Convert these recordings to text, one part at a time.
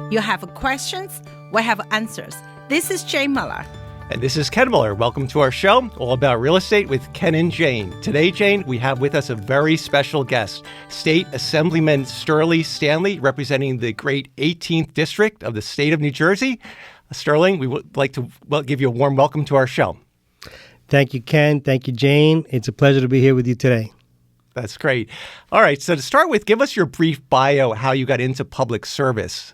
You have questions, we have answers. This is Jane Miller. And this is Ken Miller. Welcome to our show, all about real estate with Ken and Jane. Today, Jane, we have with us a very special guest, State Assemblyman Stanley, representing the great 18th District of the state of New Jersey. Sterling, we would like to give you a warm welcome to our show. Thank you, Ken. Thank you, Jane. It's a pleasure to be here with you today. That's great. All right, so to start with, give us your brief bio, how you got into public service.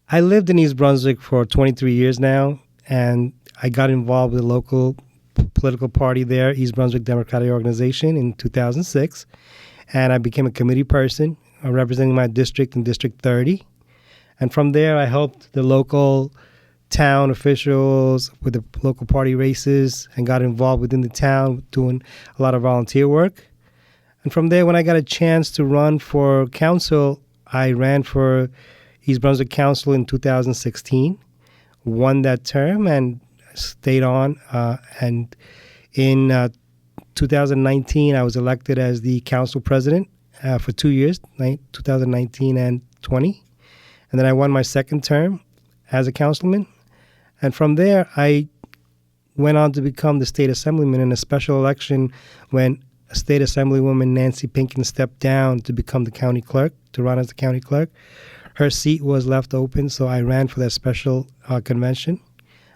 I lived in East Brunswick for 23 years now, and I got involved with the local political party there, East Brunswick Democratic Organization, in 2006. And I became a committee person representing my district in District 30. And from there, I helped the local town officials with the local party races and got involved within the town doing a lot of volunteer work. And from there, when I got a chance to run for council, I ran for East Brunswick Council in 2016. Won that term and stayed on. And in 2019, I was elected as the council president for 2 years, 2019 and 20. And then I won my second term as a councilman. And from there, I went on to become the state assemblyman in a special election when State Assemblywoman Nancy Pinkin stepped down to become the county clerk, to run as the county clerk. Her seat was left open, so I ran for that special convention.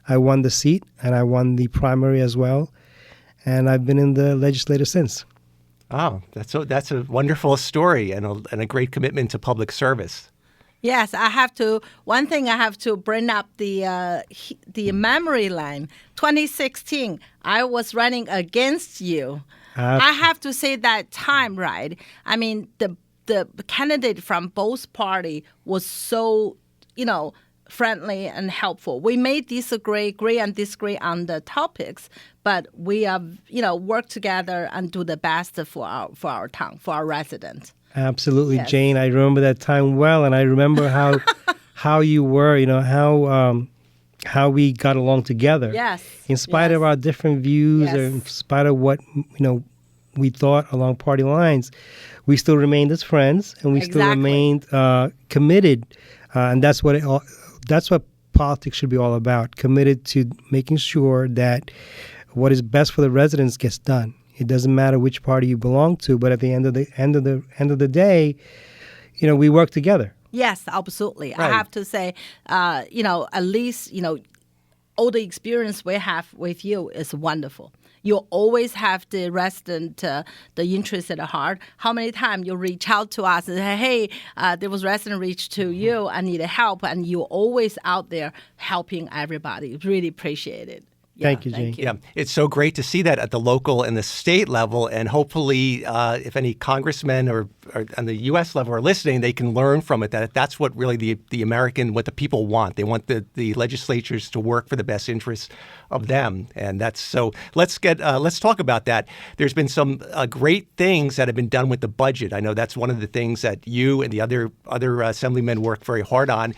I won the seat, and I won the primary as well, and I've been in the legislature since. Oh, that's a wonderful story and a great commitment to public service. Yes, one thing I have to bring up the memory line. 2016, I was running against you. I have to say that time, right? I mean, the candidate from both parties was so, friendly and helpful. We may disagree and disagree on the topics, but we work together and do the best for our town, for our residents. Absolutely, Yes. Jane. I remember that time well, and I remember how you were, how we got along together. Yes. In spite of our different views, or in spite of what, we thought along party lines, we still remained as friends, and we still remained committed. And that's what politics should be all about, committed to making sure that what is best for the residents gets done. It doesn't matter which party you belong to, but at the end of the day, we work together. Yes, absolutely. Right. I have to say, at least, all the experience we have with you is wonderful. You always have the resident, the interest at heart. How many times you reach out to us and say, hey, there was resident reach to you, I need help, and you're always out there helping everybody. Really appreciate it. Yeah, thank you, Jane. Yeah, it's so great to see that at the local and the state level, and hopefully if any congressmen or on the U.S. level are listening, they can learn from it, that's what really the American, what the people want. They want the legislatures to work for the best interests of them, and that's so. Let's talk about that. There's been some great things that have been done with the budget. I know that's one of the things that you and the other assemblymen work very hard on,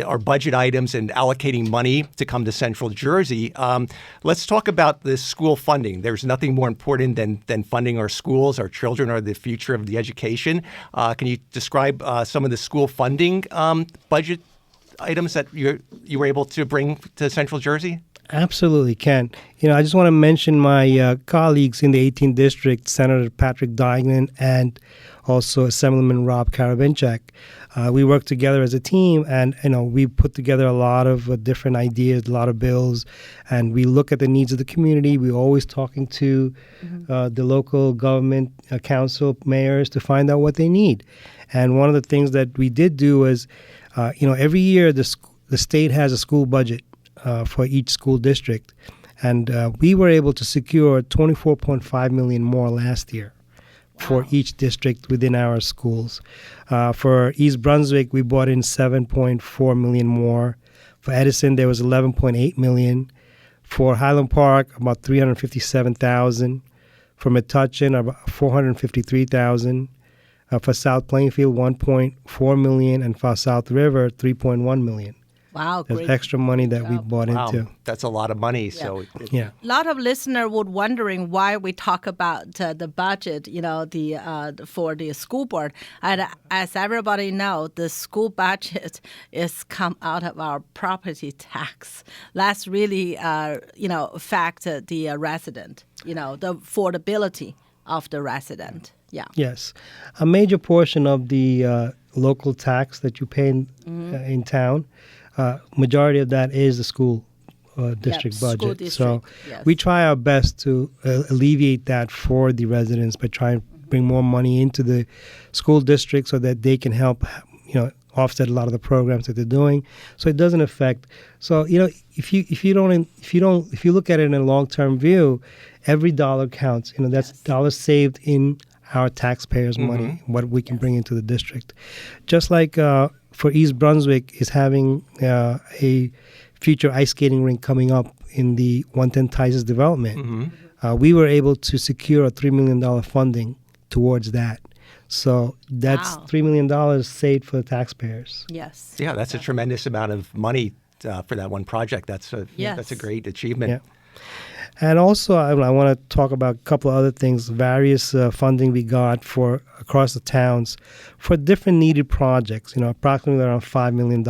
are budget items and allocating money to come to Central Jersey. Let's talk about the school funding. There's nothing more important than funding our schools. Our children are the future of the education. Can you describe some of the school funding budget items that you were able to bring to Central Jersey? Absolutely, Ken. I just want to mention my colleagues in the 18th District, Senator Patrick Dignan and also Assemblyman Rob Karabenchak. We work together as a team, and we put together a lot of different ideas, a lot of bills, and we look at the needs of the community. We're always talking to the local government, council, mayors to find out what they need. And one of the things that we did do was, every year the state has a school budget for each school district, and we were able to secure $24.5 million more last year for each district within our schools. For East Brunswick, we brought in $7.4 million more. For Edison, there was $11.8 million. For Highland Park, about $357,000. For Metuchen, about $453,000. For South Plainfield, $1.4 million, and for South River, $3.1 million. Wow, There's great. extra money that we bought into. That's a lot of money. So Yeah. A lot of listeners would wondering why we talk about the budget, for the school board. And as everybody knows, the school budget is come out of our property tax. That's really, affect the resident, the affordability of the resident. Yeah. Yes. A major portion of the local tax that you pay in town, majority of that is the school district budget. School district, so yes. we try our best to alleviate that for the residents by trying to bring more money into the school district so that they can help, offset a lot of the programs that they're doing. So it doesn't affect. So if you look at it in a long-term view, every dollar counts. That's dollars saved in our taxpayers' money, what we can bring into the district. Just like for East Brunswick is having a future ice skating rink coming up in the 110 Tices development. We were able to secure a $3 million funding towards that. So that's $3 million saved for the taxpayers. Yes. Yeah, that's a tremendous amount of money for that one project. That's a great achievement. Yeah. And also, I want to talk about a couple of other things, various funding we got for across the towns for different needed projects, approximately around $5 million.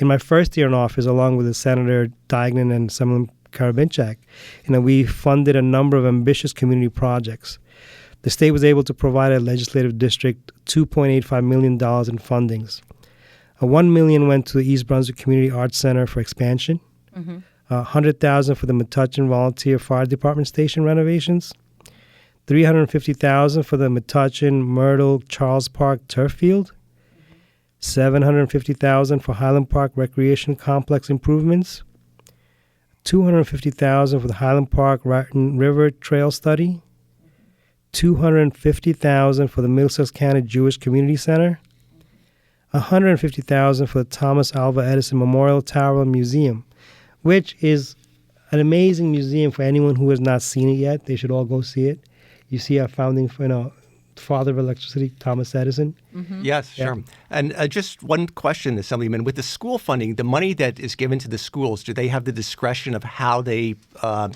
In my first year in office, along with Senator Diagnan and Assemblyman Karabinchak, we funded a number of ambitious community projects. The state was able to provide a legislative district $2.85 million in fundings. $1 million went to the East Brunswick Community Arts Center for expansion. $100,000 for the Metuchen Volunteer Fire Department station renovations, $350,000 for the Metuchen Myrtle Charles Park turf field, $750,000 for Highland Park Recreation Complex improvements, $250,000 for the Highland Park Raton River Trail study, $250,000 for the Middlesex County Jewish Community Center, $150,000 for the Thomas Alva Edison Memorial Tower Museum, which is an amazing museum for anyone who has not seen it yet. They should all go see it. You see our founding, father of electricity, Thomas Edison. Yes, sure. And just one question, Assemblyman. With the school funding, the money that is given to the schools, do they have the discretion of how they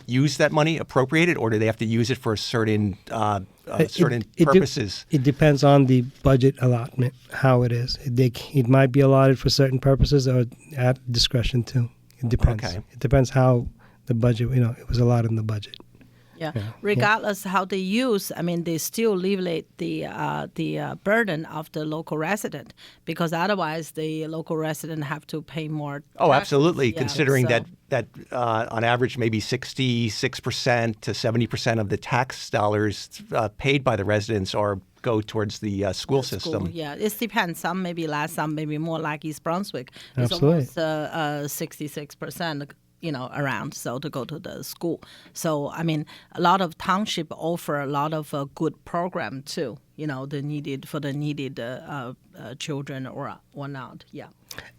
use that money, appropriate it, or do they have to use it for certain purposes? It depends on the budget allotment, how it is. It might be allotted for certain purposes or at discretion too. It depends. Okay. It depends how the budget, it was allotted in the budget. Yeah. Regardless how they use, they still alleviate the burden of the local resident, because otherwise the local resident have to pay more taxes. Oh, absolutely. Yeah, Considering that on average maybe 66% to 70% of the tax dollars paid by the residents go towards the school system. Yeah, it depends. Some maybe less, some maybe more. Like East Brunswick, it's Absolutely. almost 66%. Around, so to go to the school. So, a lot of township offer a lot of good program too, the needed children or not. Yeah.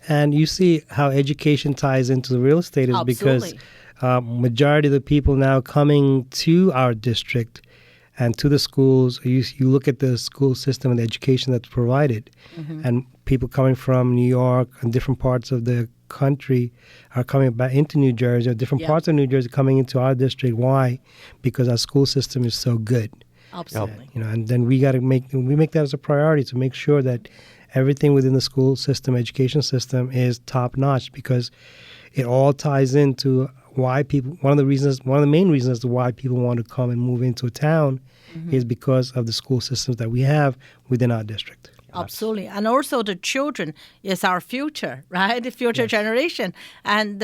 And you see how education ties into the real estate is because majority of the people now coming to our district and to the schools, you look at the school system and the education that's provided, and people coming from New York and different parts of the country are coming back into New Jersey, or different parts of New Jersey coming into our district. Why? Because our school system is so good. Absolutely. And then we make that as a priority to make sure that everything within the school system, education system, is top notch, because it all ties into why people. One of the main reasons as to why people want to come and move into a town is because of the school systems that we have within our district. Absolutely. And also the children is our future, right? The future generation. And,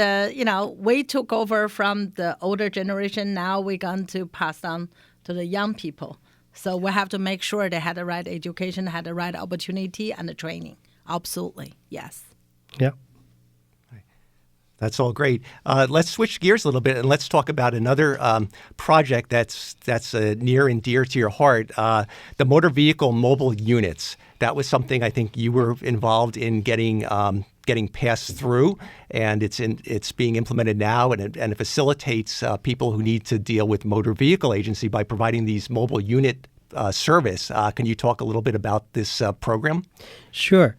we took over from the older generation. Now we're going to pass on to the young people. So we have to make sure they had the right education, had the right opportunity and the training. Absolutely. Yes. Yeah. That's all great. Let's switch gears a little bit and let's talk about another project that's near and dear to your heart, the motor vehicle mobile units. That was something I think you were involved in getting passed through, and it's being implemented now, and it facilitates people who need to deal with motor vehicle agency by providing these mobile unit service. Can you talk a little bit about this program? Sure.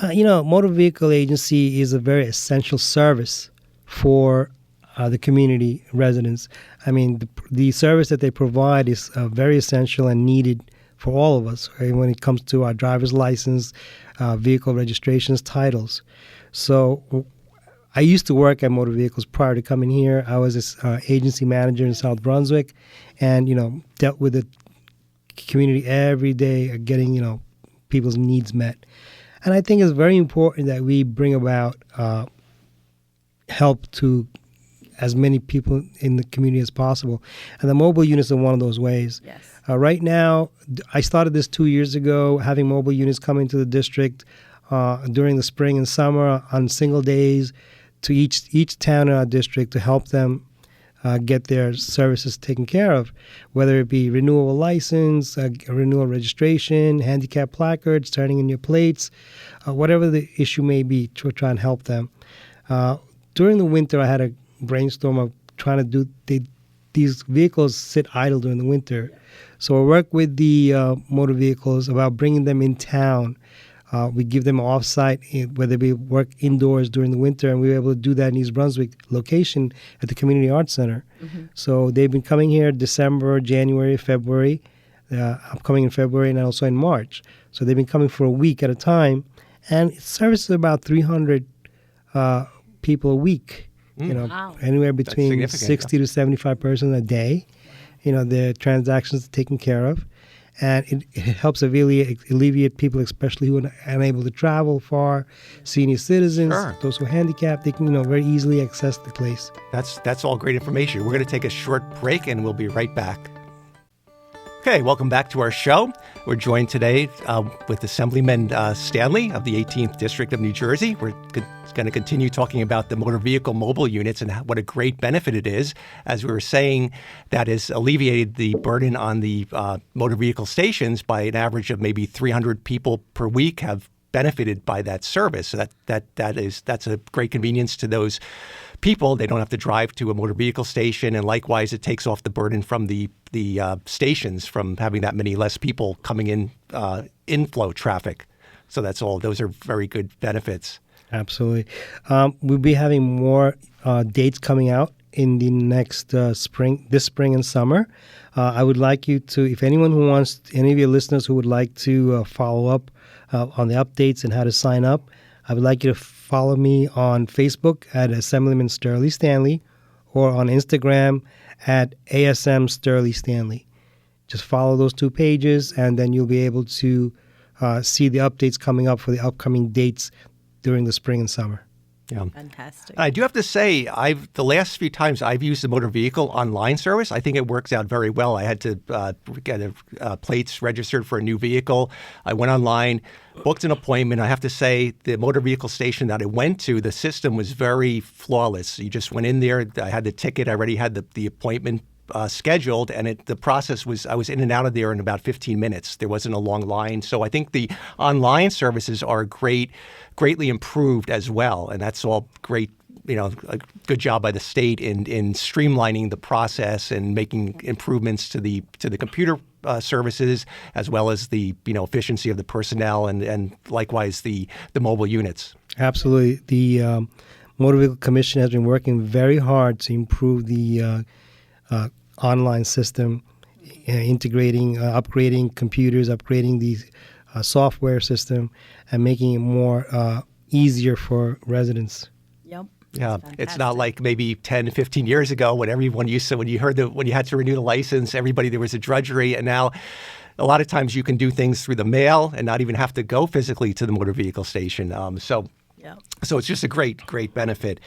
Motor vehicle agency is a very essential service for the community residents. I mean, the service that they provide is very essential and needed for all of us, right, when it comes to our driver's license, vehicle registrations, titles. So I used to work at motor vehicles prior to coming here. I was an agency manager in South Brunswick and, dealt with the community every day, getting, people's needs met. And I think it's very important that we bring about help to as many people in the community as possible. And the mobile units are one of those ways. Yes. Right now, I started this 2 years ago, having mobile units come into the district during the spring and summer on single days to each town in our district to help them get their services taken care of, whether it be renewal license, renewal registration, handicap placards, turning in your plates, whatever the issue may be, to try and help them. During the winter, I had a brainstorm of trying to do these vehicles sit idle during the winter. So I work with the motor vehicles about bringing them in town. We give them off-site, whether we work indoors during the winter, and we were able to do that in East Brunswick location at the Community Arts Center. Mm-hmm. So they've been coming here December, January, February, upcoming in February, and also in March. So they've been coming for a week at a time, and it services about 300 people a week. Wow. Anywhere between 60 to 75 persons a day. The transactions are taken care of. And it helps alleviate people, especially who are unable to travel far, senior citizens, those who are handicapped. They can, very easily access the place. That's all great information. We're going to take a short break, and we'll be right back. Okay, welcome back to our show. We're joined today with Assemblyman Stanley of the 18th District of New Jersey. We're going to continue talking about the motor vehicle mobile units and what a great benefit it is. As we were saying, that has alleviated the burden on the motor vehicle stations by an average of maybe 300 people per week have benefited by that service. So that's a great convenience to those people. They don't have to drive to a motor vehicle station, and likewise, it takes off the burden from the stations from having that many less people coming in inflow traffic. So that's all. Those are very good benefits. Absolutely. We'll be having more dates coming out in the next this spring and summer. I would like you to, if any of your listeners who would like to follow up on the updates and how to sign up, I would like you to follow me on Facebook at Assemblyman Stanley or on Instagram at ASM Stanley. Just follow those two pages, and then you'll be able to see the updates coming up for the upcoming dates during the spring and summer. Yeah. Fantastic. I do have to say, the last few times I've used the motor vehicle online service, I think it works out very well. I had to get plates registered for a new vehicle. I went online, booked an appointment. I have to say, the motor vehicle station that I went to, the system was very flawless. You just went in there. I had the ticket. I already had the appointment scheduled, and the process was, I was in and out of there in about 15 minutes. There wasn't a long line. So I think the online services are greatly improved as well. And that's all great, a good job by the state in streamlining the process and making improvements to the computer services, as well as the efficiency of the personnel and likewise the mobile units. Absolutely. The Motor Vehicle Commission has been working very hard to improve the online system, integrating, upgrading computers, upgrading the software system, and making it more easier for residents. Yep. Yeah, it's not like maybe 10, 15 years ago when everyone used to, when you had to renew the license, there was a drudgery, and now a lot of times you can do things through the mail and not even have to go physically to the motor vehicle station. So it's just a great benefit.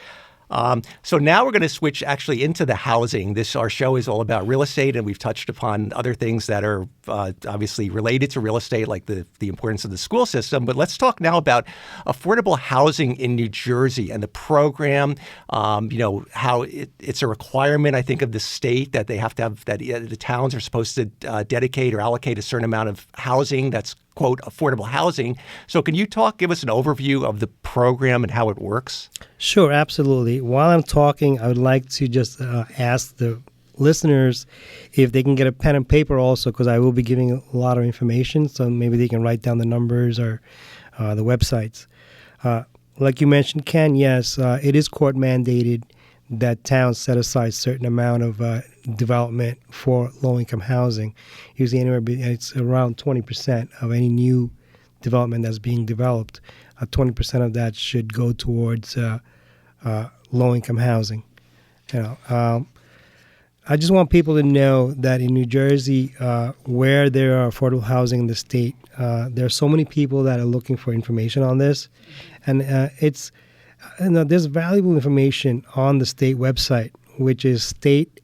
So now we're going to switch actually into the housing. Our show is all about real estate, and we've touched upon other things that are obviously related to real estate, like the importance of the school system. But let's talk now about affordable housing in New Jersey and the program. How it's a requirement, I think, of the state that they have to have, that the towns are supposed to dedicate or allocate a certain amount of housing that's, quote, affordable housing. So can you give us an overview of the program and how it works? Sure, absolutely. While I'm talking, I would like to just ask the listeners if they can get a pen and paper also, because I will be giving a lot of information, so maybe they can write down the numbers or the websites. Like you mentioned, Ken, yes, it is court mandated that towns set aside a certain amount of development for low-income housing. Usually it's around 20% of any new development that's being developed. 20% of that should go towards low-income housing. I just want people to know that in New Jersey, where there are affordable housing in the state, there are so many people that are looking for information on this, and there's valuable information on the state website, which is state.nj.us.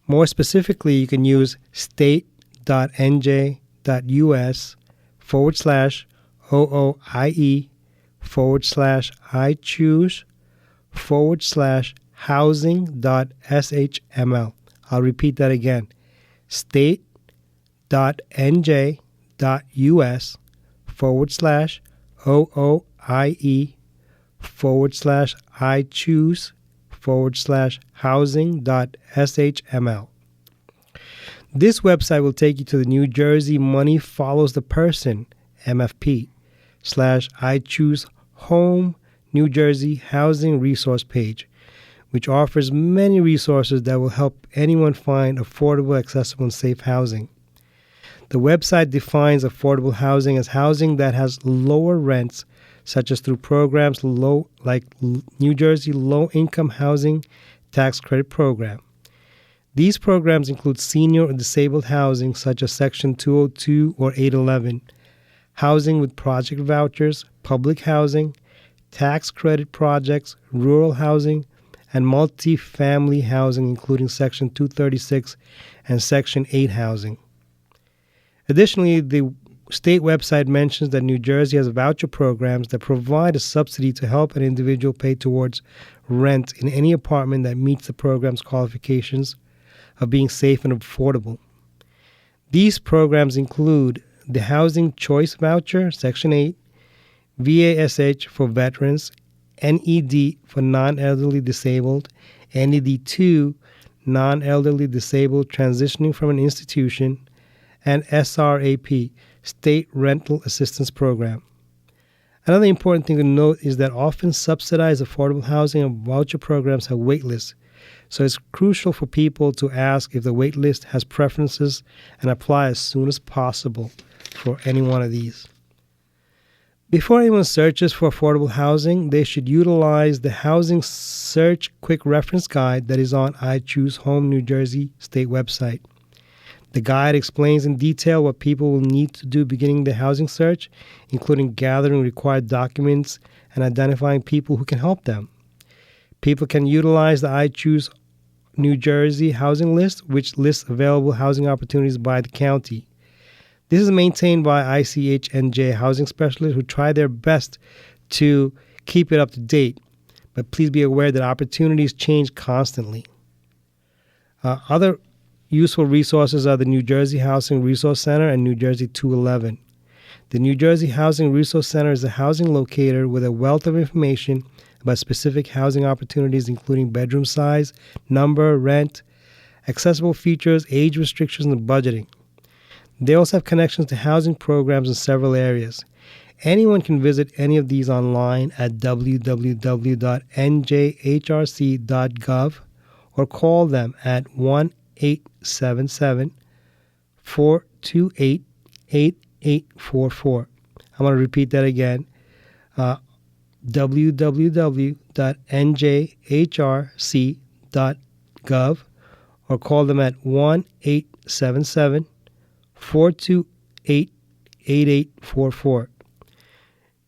More specifically, you can use state.nj.us/OOIE/housing.shml. I'll repeat that again. state.nj.us/OOIE/I/housing.shml. This website will take you to the New Jersey Money Follows the Person, MFP, /I Choose Home New Jersey Housing Resource page, which offers many resources that will help anyone find affordable, accessible, and safe housing. The website defines affordable housing as housing that has lower rents, such as through programs like New Jersey Low Income Housing Tax Credit Program. These programs include senior or disabled housing, such as Section 202 or 811, housing with project vouchers, public housing, tax credit projects, rural housing, and multi-family housing, including Section 236 and Section 8 housing. Additionally, the state website mentions that New Jersey has voucher programs that provide a subsidy to help an individual pay towards rent in any apartment that meets the program's qualifications of being safe and affordable. These programs include the Housing Choice Voucher, Section 8, VASH for veterans, NED for non-elderly disabled, NED 2, non-elderly disabled transitioning from an institution, and SRAP, State Rental Assistance Program. Another important thing to note is that often subsidized affordable housing and voucher programs have wait lists, so it's crucial for people to ask if the wait list has preferences and apply as soon as possible for any one of these. Before anyone searches for affordable housing, they should utilize the Housing Search Quick Reference Guide that is on I Choose Home New Jersey state website. The guide explains in detail what people will need to do beginning the housing search, including gathering required documents and identifying people who can help them. People can utilize the I Choose New Jersey housing list, which lists available housing opportunities by the county. This is maintained by ICHNJ housing specialists who try their best to keep it up to date, but please be aware that opportunities change constantly. Other useful resources are the New Jersey Housing Resource Center and New Jersey 211. The New Jersey Housing Resource Center is a housing locator with a wealth of information about specific housing opportunities, including bedroom size, number, rent, accessible features, age restrictions, and budgeting. They also have connections to housing programs in several areas. Anyone can visit any of these online at www.njhrc.gov or call them at 1-877-428-8844. I'm going to repeat that again. www.njhrc.gov or call them at 1-877-428-8844.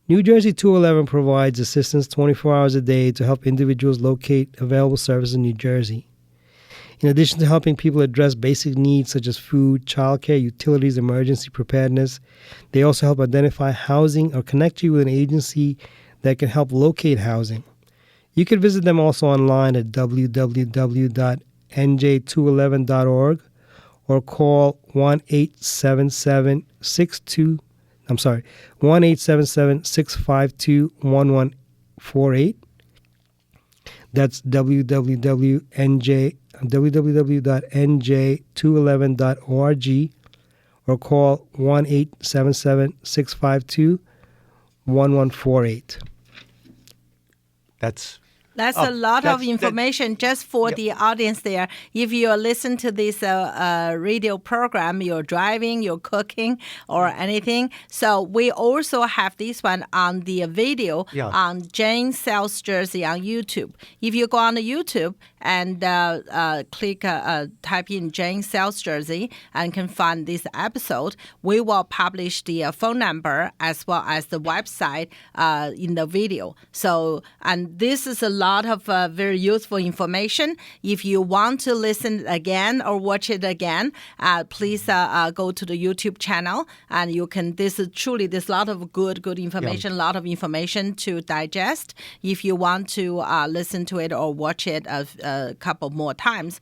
New Jersey 211 provides assistance 24 hours a day to help individuals locate available services in New Jersey. In addition to helping people address basic needs such as food, childcare, utilities, emergency preparedness, they also help identify housing or connect you with an agency that can help locate housing. You can visit them also online at www.nj211.org or call 1-877-652-1148. That's www.nj211.org or call 1-877-652-1148. That's a lot of information just for the audience there. If you listen to this radio program, you're driving, you're cooking, or anything. So we also have this one on the video on Jane Sells Jersey on YouTube. If you go on the YouTube and type in Jane Sells Jersey and can find this episode, we will publish the phone number as well as the website in the video. So, and this is a lot of very useful information. If you want to listen again or watch it again, please go to the YouTube channel, and you can. There's a lot of good information, a lot of information to digest. If you want to listen to it or watch it a couple more times,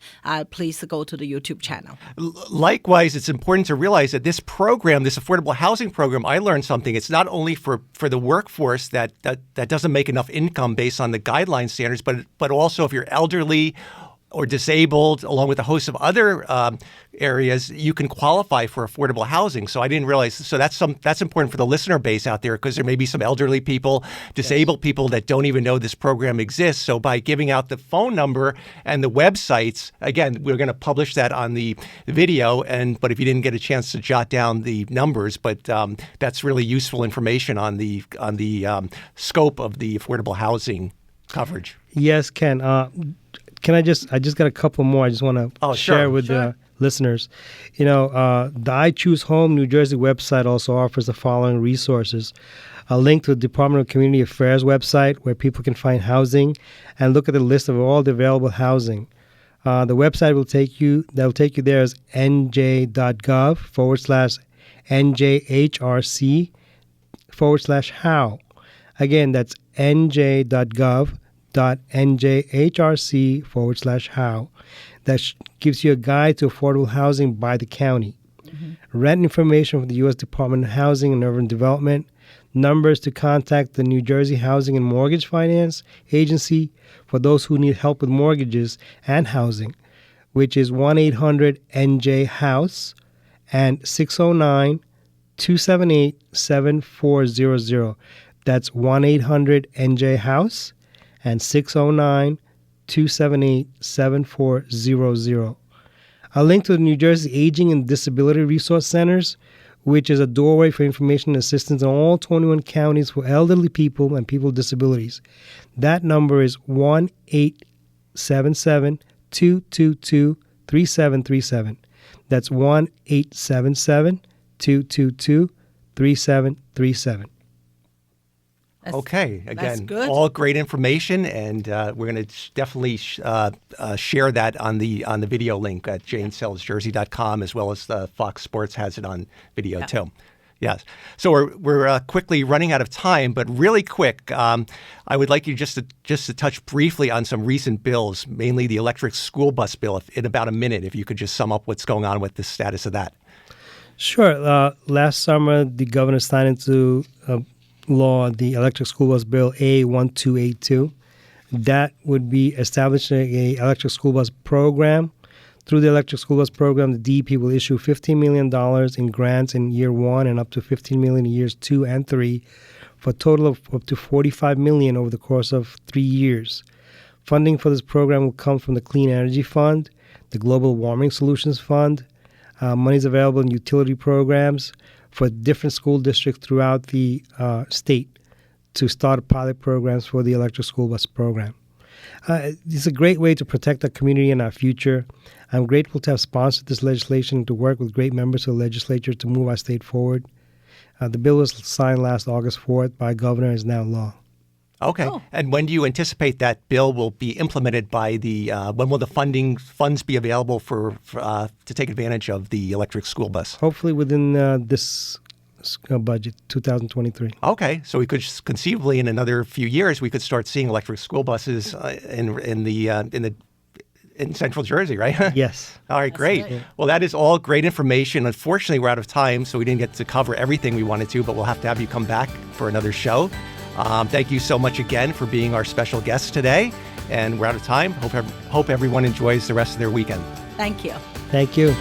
please go to the YouTube channel. Likewise, it's important to realize that this program, this affordable housing program, I learned something. It's not only for the workforce that doesn't make enough income based on the guideline standards, but also if you're elderly or disabled, along with a host of other areas, you can qualify for affordable housing. So I didn't realize. So that's important for the listener base out there, because there may be some elderly people, disabled people that don't even know this program exists. So by giving out the phone number and the websites, again, we're going to publish that on the video. But if you didn't get a chance to jot down the numbers, that's really useful information on the scope of the affordable housing coverage. Yes, Ken. I just got a couple more I just want to share with the listeners. The I Choose Home New Jersey website also offers the following resources. A link to the Department of Community Affairs website where people can find housing and look at the list of all the available housing. The website will take you there as nj.gov/NJHRC/how. Again, that's nj.gov.njhrc/how. That gives you a guide to affordable housing by the county. Mm-hmm. Rent information from the U.S. Department of Housing and Urban Development. Numbers to contact the New Jersey Housing and Mortgage Finance Agency for those who need help with mortgages and housing, which is 1-800-NJ-HOUSE and 609-278-7400. That's 1-800-NJ-HOUSE and 609-278-7400. A link to the New Jersey Aging and Disability Resource Centers, which is a doorway for information and assistance in all 21 counties for elderly people and people with disabilities. That number is 1-877-222-3737. That's 1-877-222-3737. Okay. Again, good. All great information, and we're going to definitely share that on the video link at janesellsjersey.com, as well as Fox Sports has it on video too. Yes. So we're quickly running out of time, but really quick, I would like you just to touch briefly on some recent bills, mainly the electric school bus bill, in about a minute, if you could just sum up what's going on with the status of that. Sure. Last summer, the governor signed into law the electric school bus bill A1282. That would be establishing a electric school bus program. Through the electric school bus program, the DEP will issue $15 million in grants in year one and up to $15 million in years 2 and 3, for a total of up to $45 million over the course of 3 years. Funding for this program will come from the Clean Energy Fund, the Global Warming Solutions Fund. Money is available in utility programs for different school districts throughout the state to start pilot programs for the electric school bus program. It's a great way to protect our community and our future. I'm grateful to have sponsored this legislation and to work with great members of the legislature to move our state forward. The bill was signed last August 4th by Governor and is now law. Okay. Oh. And when do you anticipate that bill will be implemented by when will the funds be available for to take advantage of the electric school bus? Hopefully within this budget, 2023. Okay. So we could conceivably in another few years, we could start seeing electric school buses in Central Jersey, right? Yes. All right, great. Right. Well, that is all great information. Unfortunately, we're out of time, so we didn't get to cover everything we wanted to, but we'll have to have you come back for another show. Thank you so much again for being our special guest today. And we're out of time. Hope everyone enjoys the rest of their weekend. Thank you. Thank you.